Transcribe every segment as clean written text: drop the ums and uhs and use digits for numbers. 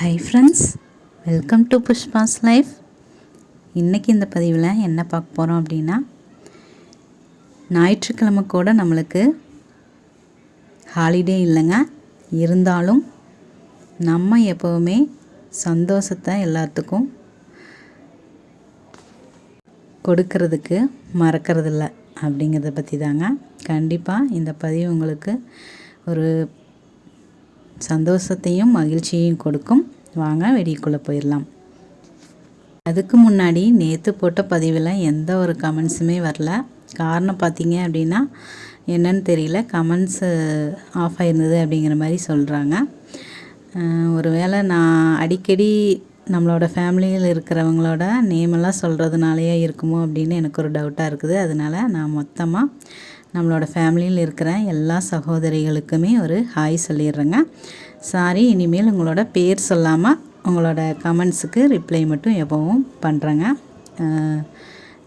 Hi friends, welcome to Pushpa's life. இன்றைக்கி இந்த பதிவில் என்ன பார்க்க போகிறோம் அப்படின்னா, ஞாயிற்றுக்கிழமை கூட நம்மளுக்கு ஹாலிடே இல்லைங்க. இருந்தாலும் நம்ம எப்போவுமே சந்தோஷத்தை எல்லாத்துக்கும் கொடுக்கறதுக்கு மறக்கிறதில்ல அப்படிங்கிறத பற்றி தாங்க. கண்டிப்பாக இந்த பதிவு உங்களுக்கு ஒரு சந்தோஷத்தையும் மகிழ்ச்சியையும் கொடுக்கும். வாங்க வீடியோக்குள்ளே போயிடலாம். அதுக்கு முன்னாடி நேற்று போட்ட பதிவில் எந்த ஒரு கமெண்ட்ஸுமே வரல. காரணம் பார்த்தீங்க அப்படின்னா என்னன்னு தெரியல, கமெண்ட்ஸு ஆஃப் ஆயிருந்தது அப்படிங்கிற மாதிரி சொல்கிறாங்க. ஒருவேளை நான் அடிக்கடி நம்மளோட ஃபேமிலியில் இருக்கிறவங்களோட நேமெல்லாம் சொல்கிறதுனாலையே இருக்குமோ அப்படின்னு எனக்கு ஒரு டவுட்டாக இருக்குது. அதனால் நான் மொத்தமாக நம்மளோட ஃபேமிலியில் இருக்கிற எல்லா சகோதரிகளுக்குமே ஒரு ஹாய் சொல்லிடுறேங்க. சாரி, இனிமேல் உங்களோட பேர் சொல்லாமல் உங்களோட கமெண்ட்ஸுக்கு ரிப்ளை மட்டும் எப்போவும் பண்ணுறேங்க.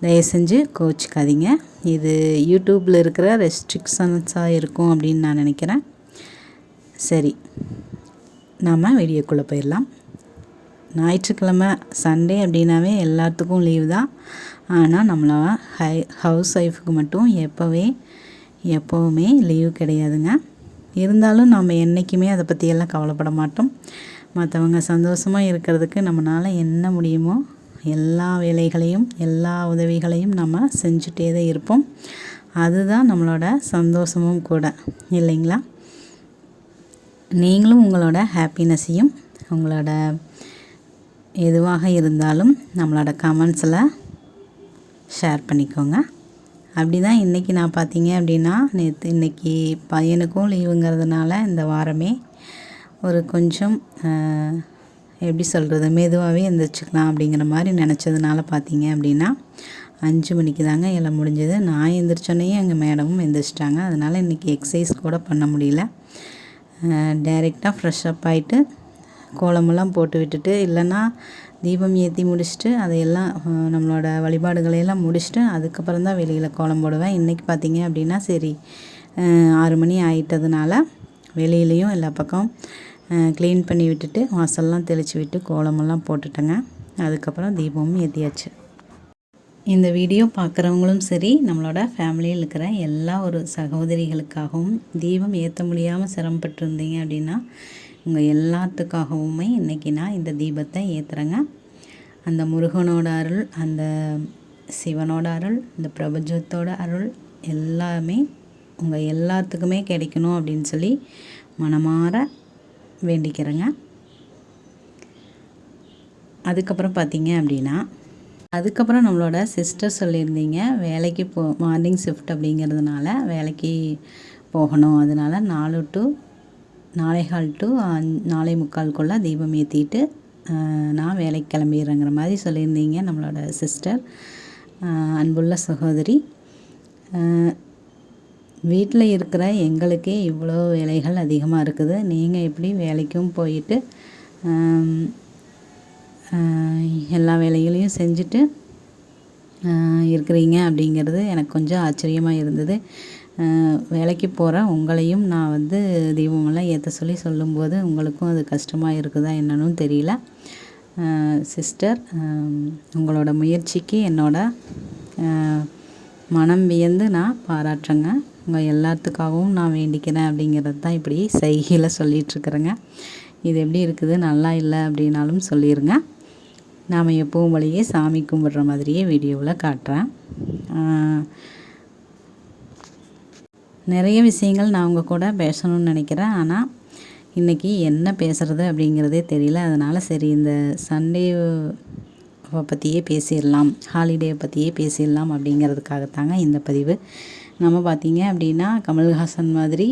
தயவு செஞ்சு கோச்சிக்காதீங்க. இது யூடியூப்பில் இருக்கிற ரெஸ்ட்ரிக்ஷன்ஸாக இருக்கும் அப்படின்னு நான் நினைக்கிறேன். சரி, நாம் வீடியோக்குள்ளே போயிடலாம். ஞாயிற்றுக்கிழமை சண்டே அப்படின்னாவே எல்லாத்துக்கும் லீவு தான். ஆனால் நம்மளோட ஹவுஸ் ஒய்ஃபுக்கு மட்டும் எப்போவுமே லீவு கிடையாதுங்க. இருந்தாலும் நம்ம என்றைக்குமே அதை பற்றியெல்லாம் கவலைப்பட மாட்டோம். மற்றவங்க சந்தோஷமாக இருக்கிறதுக்கு நம்மளால் என்ன முடியுமோ எல்லா வேலைகளையும் எல்லா உதவிகளையும் நம்ம செஞ்சுட்டே தான் இருப்போம். அதுதான் நம்மளோட சந்தோஷமும் கூட, இல்லைங்களா? நீங்களும் உங்களோட ஹாப்பினஸையும் உங்களோட எதுவாக இருந்தாலும் நம்மளோட கமெண்ட்ஸில் ஷேர் பண்ணிக்கோங்க. அப்படி தான் இன்றைக்கி நான் பார்த்தீங்க அப்படின்னா, இன்றைக்கி பையனுக்கும் லீவுங்கிறதுனால இந்த வாரமே ஒரு கொஞ்சம் எப்படி சொல்கிறது, மெதுவாகவே எழுந்திரிச்சிக்கலாம் அப்படிங்கிற மாதிரி நினச்சதுனால பார்த்தீங்க அப்படின்னா 5 மணிக்கு தாங்க எல்லாம் முடிஞ்சது. நான் எழுந்திரிச்சோன்னையும் எங்கள் மேடமும் எழுந்திரிச்சிட்டாங்க. அதனால் இன்றைக்கி எக்ஸசைஸ் கூட பண்ண முடியல. டைரெக்டாக ஃப்ரெஷ்ஷப் ஆகிட்டு கோலமெல்லாம் போட்டு விட்டுட்டு, இல்லைன்னா தீபம் ஏற்றி முடிச்சுட்டு அதையெல்லாம் நம்மளோட வழிபாடுகளையெல்லாம் முடிச்சுட்டு அதுக்கப்புறம் தான் வெளியில் கோலம் போடுவேன். இன்றைக்கி பார்த்திங்க அப்படின்னா சரி 6 மணி ஆகிட்டதுனால வெளியிலையும் எல்லா பக்கம் க்ளீன் பண்ணி விட்டுட்டு வாசல்லாம் தெளித்து விட்டு கோலமெல்லாம் போட்டுட்டேங்க. அதுக்கப்புறம் தீபமும் ஏற்றியாச்சு. இந்த வீடியோ பார்க்குறவங்களும் சரி, நம்மளோட ஃபேமிலியில் இருக்கிற எல்லா ஒரு சகோதரிகளுக்காகவும் தீபம் ஏற்ற முடியாமல் சிரமப்பட்டுருந்தீங்க அப்படின்னா உங்கள் எல்லாத்துக்காகவுமே இன்றைக்கி நான் இந்த தீபத்தை ஏற்றுறேங்க. அந்த முருகனோட அருள், அந்த சிவனோட அருள், இந்த பிரபஞ்சத்தோட அருள் எல்லாமே உங்கள் எல்லாத்துக்குமே கிடைக்கணும் அப்படின்னு சொல்லி மனமாற வேண்டிக்கிறேங்க. அதுக்கப்புறம் பார்த்தீங்க அப்படின்னா, அதுக்கப்புறம் நம்மளோட சிஸ்டர் சொல்லியிருந்தீங்க வேலைக்கு மார்னிங் ஷிஃப்ட் அப்படிங்கிறதுனால வேலைக்கு போகணும். அதனால் 4 to 4:15 to 4:45 தீபம் ஏற்றிட்டு நான் வேலைக்கு கிளம்பிடுறேங்கிற மாதிரி சொல்லியிருந்தீங்க நம்மளோட சிஸ்டர். அன்புள்ள சகோதரி, வீட்டில் இருக்கிற எங்களுக்கே இவ்வளோ வேலைகள் அதிகமாக இருக்குது. நீங்கள் எப்படி வேலைக்கும் போயிட்டு எல்லா வேலைகளையும் செஞ்சுட்டு இருக்கிறீங்க அப்படிங்கிறது எனக்கு கொஞ்சம் ஆச்சரியமாக இருந்தது. வேலைக்கு போகிற உங்களையும் நான் தீபமெல்லாம் ஏற்ற சொல்லும்போது உங்களுக்கும் அது கஷ்டமாக இருக்குதா என்னன்னு தெரியல. சிஸ்டர், உங்களோட முயற்சிக்கு என்னோட மனம் வியந்து நான் பாராட்டுறேங்க. உங்கள் எல்லாத்துக்காகவும் நான் வேண்டிக்கிறேன் அப்படிங்கிறது தான் இப்படி சைகையில் சொல்லிகிட்ருக்குறேங்க. இது எப்படி இருக்குது, நல்லா இல்லை அப்படின்னாலும் சொல்லிடுங்க. நாம் எப்பவும் வழியே சாமி கும்பிட்ற மாதிரியே வீடியோவில் காட்டுறேன். நிறைய விஷயங்கள் நான் உங்கள் கூட பேசணும்னு நினைக்கிறேன். ஆனால் இன்றைக்கி என்ன பேசுகிறது அப்படிங்கிறதே தெரியல. அதனால் சரி, இந்த சண்டே பற்றியே பேசிடலாம், ஹாலிடே பற்றியே பேசிடலாம் அப்படிங்கிறதுக்காகத்தாங்க இந்த பதிவு. நம்ம பார்த்திங்க அப்படின்னா கமல்ஹாசன் மாதிரி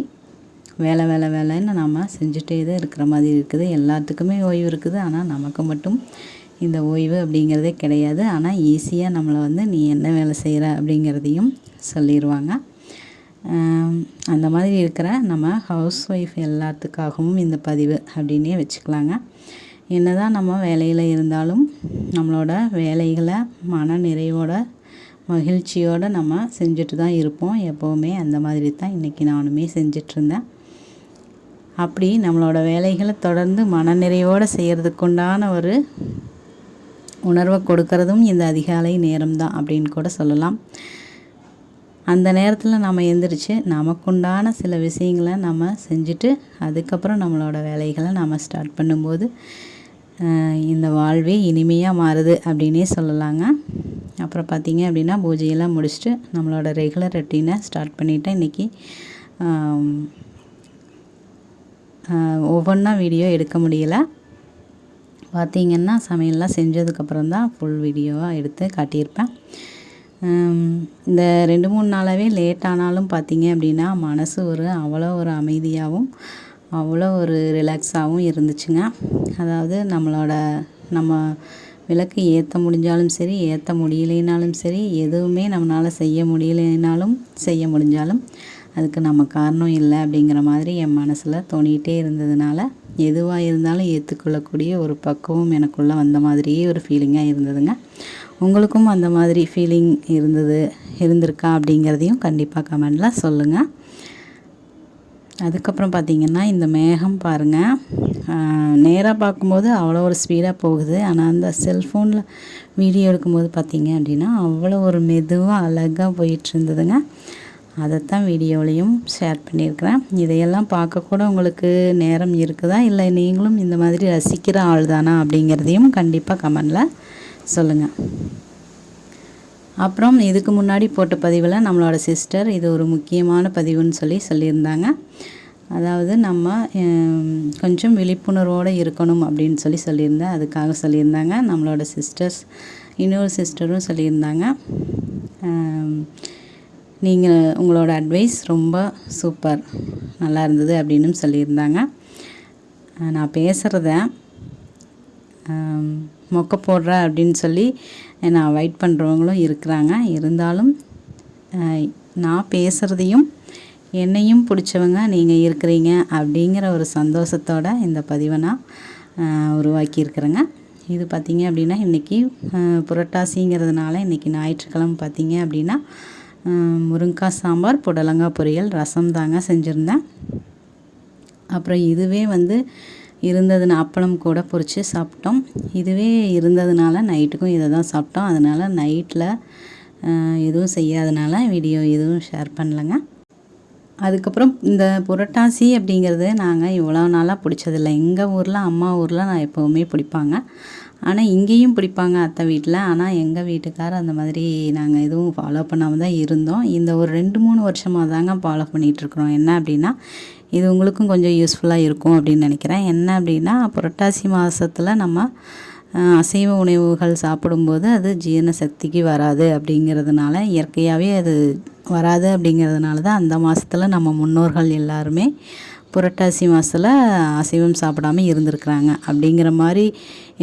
வேலைன்னு நம்ம செஞ்சுட்டே தான் இருக்கிற மாதிரி இருக்குது. எல்லாத்துக்குமே ஓய்வு இருக்குது, ஆனால் நமக்கு மட்டும் இந்த ஓய்வு அப்படிங்கிறதே கிடையாது. ஆனால் ஈஸியாக நம்மளை நீ என்ன வேலை செய்கிற அப்படிங்கிறதையும் சொல்லிடுவாங்க. அந்த மாதிரி இருக்கிற நம்ம ஹவுஸ் ஒய்ஃப் எல்லாத்துக்காகவும் இந்த பதிவு அப்படின்னே வச்சுக்கலாங்க. என்ன தான் நம்ம வேலையில் இருந்தாலும் நம்மளோட வேலைகளை மன நிறைவோட மகிழ்ச்சியோடு நம்ம செஞ்சுட்டு தான் இருப்போம் எப்போவுமே. அந்த மாதிரி தான் இன்றைக்கி நானுமே செஞ்சிட்ருந்தேன். அப்படி நம்மளோட வேலைகளை தொடர்ந்து மனநிறைவோடு செய்கிறதுக்குண்டான ஒரு உணர்வை கொடுக்கறதும் இந்த அதிகாலை நேரம்தான் அப்படின்னு கூட சொல்லலாம். அந்த நேரத்தில் நம்ம எந்திரிச்சு நமக்குண்டான சில விஷயங்களை நம்ம செஞ்சுட்டு அதுக்கப்புறம் நம்மளோட வேலைகளை நம்ம ஸ்டார்ட் பண்ணும்போது இந்த வாழ்வே இனிமையாக மாறுது அப்படின்னே சொல்லலாங்க. அப்புறம் பார்த்திங்க அப்படின்னா பூஜையெல்லாம் முடிச்சுட்டு நம்மளோட ரெகுலர் ரொட்டீனை ஸ்டார்ட் பண்ணிவிட்டேன். இன்றைக்கி ஒவ்வொன்றா வீடியோ எடுக்க முடியலை. பார்த்திங்கன்னா சமையல்லாம் செஞ்சதுக்கப்புறம் தான் ஃபுல் வீடியோவாக எடுத்து காட்டியிருப்பேன். இந்த 2-3 நாளாகவே லேட் ஆனாலும் பார்த்திங்க அப்படின்னா மனசு அவ்வளோ ஒரு அமைதியாகவும் அவ்வளோ ஒரு ரிலாக்ஸாகவும் இருந்துச்சுங்க. அதாவது நம்ம விளக்கு ஏற்ற முடிஞ்சாலும் சரி, ஏற்ற முடியலைனாலும் சரி, எதுவுமே நம்மளால் செய்ய முடியலைனாலும் செய்ய முடிஞ்சாலும் அதுக்கு நம்ம காரணம் இல்லை அப்படிங்கிற மாதிரி என் மனசில் தோணிகிட்டே இருந்ததுனால எதுவாக இருந்தாலும் ஏற்றுக்கொள்ளக்கூடிய ஒரு பக்குவம் எனக்குள்ளே வந்த மாதிரியே ஒரு ஃபீலிங்காக இருந்ததுங்க. உங்களுக்கும் அந்த மாதிரி ஃபீலிங் இருந்திருக்கா அப்படிங்கிறதையும் கண்டிப்பாக கமெண்டில் சொல்லுங்கள். அதுக்கப்புறம் பார்த்திங்கன்னா இந்த மேகம் பாருங்கள், நேராக பார்க்கும்போது அவ்வளோ ஒரு ஸ்பீடாக போகுது. ஆனால் அந்த செல்ஃபோனில் வீடியோ எடுக்கும்போது பார்த்திங்க அப்படின்னா அவ்வளோ ஒரு மெதுவாக அழகாக போயிட்டுருந்ததுங்க. அதைத்தான் வீடியோலையும் ஷேர் பண்ணியிருக்கிறேன். இதையெல்லாம் பார்க்கக்கூட உங்களுக்கு நேரம் இருக்குதா, இல்லை நீங்களும் இந்த மாதிரி ரசிக்கிற ஆள் தானா அப்படிங்கிறதையும் கண்டிப்பாக கமெண்டில் சொல்லுங்கள். அப்புறம் இதுக்கு முன்னாடி போட்ட பதிவில் நம்மளோட சிஸ்டர் இது ஒரு முக்கியமான பதிவுன்னு சொல்லியிருந்தாங்க. அதாவது நம்ம கொஞ்சம் விழிப்புணர்வோடு இருக்கணும் அப்படின்னு சொல்லியிருந்தேன். அதுக்காக சொல்லியிருந்தாங்க. நம்மளோட இன்னொரு சிஸ்டரும் சொல்லியிருந்தாங்க, நீங்கள் உங்களோட அட்வைஸ் ரொம்ப சூப்பர், நல்லா இருந்தது அப்படின்னு சொல்லியிருந்தாங்க. நான் பேசுகிறத மொக்க போடுற அப்படின்னு சொல்லி என்னை அவாய்ட் பண்ணுறவங்களும் இருக்கிறாங்க. இருந்தாலும் நான் பேசுகிறதையும் என்னையும் பிடிச்சவங்க நீங்கள் இருக்கிறீங்க அப்படிங்கிற ஒரு சந்தோஷத்தோடு இந்த பதிவை நான் உருவாக்கியிருக்கிறேங்க. இது பார்த்திங்க அப்படின்னா இன்றைக்கி புரட்டாசிங்கிறதுனால இன்றைக்கி ஞாயிற்றுக்கிழமை பார்த்திங்க அப்படின்னா முருங்கைக்காய் சாம்பார், புடலங்காய் பொரியல், ரசம் தாங்க செஞ்சுருந்தேன். அப்புறம் இதுவே இருந்ததுன்னு அப்பளம் கூட பொரித்து சாப்பிட்டோம். இதுவே இருந்ததுனால நைட்டுக்கும் இதை தான் சாப்பிட்டோம். அதனால் நைட்டில் எதுவும் செய்யாதனால வீடியோ எதுவும் ஷேர் பண்ணலைங்க. அதுக்கப்புறம் இந்த புரட்டாசி அப்படிங்கிறது நாங்கள் இவ்வளோ நாளாக பிடிச்சதில்லை. எங்கள் ஊரில் அம்மா ஊரில் நான் எப்போவுமே பிடிப்பாங்க. ஆனால் இங்கேயும் பிடிப்பாங்க அத்தை வீட்டில். ஆனால் எங்கள் வீட்டுக்காரர் அந்த மாதிரி நாங்கள் எதுவும் ஃபாலோ பண்ணாமல் தான் இருந்தோம். இந்த ஒரு 2-3 வருஷமாக தாங்க ஃபாலோ பண்ணிகிட்ருக்குறோம். என்ன அப்படின்னா இது உங்களுக்கும் கொஞ்சம் யூஸ்ஃபுல்லாக இருக்கும் அப்படின்னு நினைக்கிறேன். என்ன அப்படின்னா புரட்டாசி மாதத்தில் நம்ம அசைவ உணவுகள் சாப்பிடும்போது அது ஜீரண சக்திக்கு வராது அப்படிங்கிறதுனால, இயற்கையாகவே அது வராது அப்படிங்கிறதுனால தான் அந்த மாதத்தில் நம்ம முன்னோர்கள் எல்லாருமே புரட்டாசி மாதத்தில் அசைவம் சாப்பிடாமல் இருந்திருக்கிறாங்க அப்படிங்கிற மாதிரி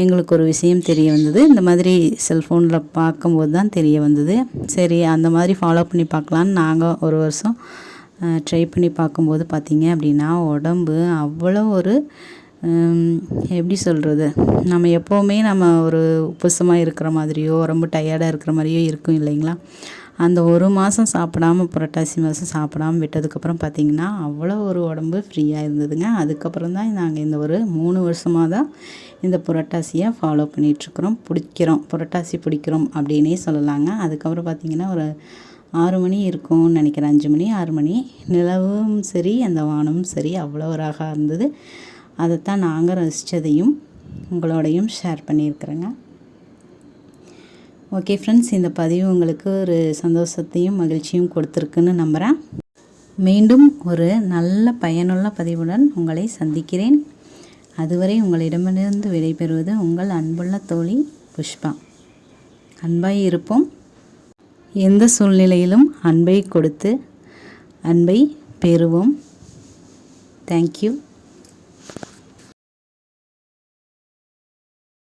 எங்களுக்கு ஒரு விஷயம் தெரிய வந்தது. இந்த மாதிரி செல்ஃபோனில் பார்க்கும்போது தான் தெரிய வந்தது. சரி அந்த மாதிரி ஃபாலோ பண்ணி பார்க்கலான்னு நாங்கள் ஒரு வருஷம் ட்ரை பண்ணி பார்க்கும்போது பார்த்திங்க அப்படின்னா உடம்பு அவ்வளோ ஒரு எப்படி சொல்கிறது, நம்ம எப்போவுமே நம்ம ஒரு உப்புசமாக இருக்கிற மாதிரியோ ரொம்ப டயர்டாக இருக்கிற மாதிரியோ இருக்கும் இல்லைங்களா. அந்த ஒரு மாதம் சாப்பிடாம புரட்டாசி மாதம் சாப்பிடாமல் விட்டதுக்கப்புறம் பார்த்திங்கன்னா அவ்வளோ ஒரு உடம்பு ஃப்ரீயாக இருந்ததுங்க. அதுக்கப்புறம் தான் நாங்கள் இந்த ஒரு 3 வருஷமாக தான் இந்த புரட்டாசியை ஃபாலோ பண்ணிகிட்ருக்குறோம். புரட்டாசி பிடிக்கிறோம் அப்படின்னே சொல்லலாங்க. அதுக்கப்புறம் பார்த்திங்கன்னா ஒரு 6 மணி இருக்கும்னு நினைக்கிறேன், 5 மணி 6 மணி. நிலவும் சரி அந்த வானமும் சரி அவ்வளோ ஒரு அழகாக இருந்தது. அதைத்தான் நாங்கள் ரசித்ததையும் உங்களோடையும் ஷேர் பண்ணியிருக்கிறேங்க. ஓகே ஃப்ரெண்ட்ஸ், இந்த பதிவு உங்களுக்கு ஒரு சந்தோஷத்தையும் மகிழ்ச்சியும் கொடுத்துருக்குன்னு நம்புகிறேன். மீண்டும் ஒரு நல்ல பயனுள்ள பதிவுடன் உங்களை சந்திக்கிறேன். அதுவரை உங்களிடமிருந்து விடைபெறுவது உங்கள் அன்புள்ள தோழி புஷ்பா. அன்பாய் இருப்போம். எந்த சூழ்நிலையிலும் அன்பை கொடுத்து அன்பை பெறுவோம். தேங்க்யூ.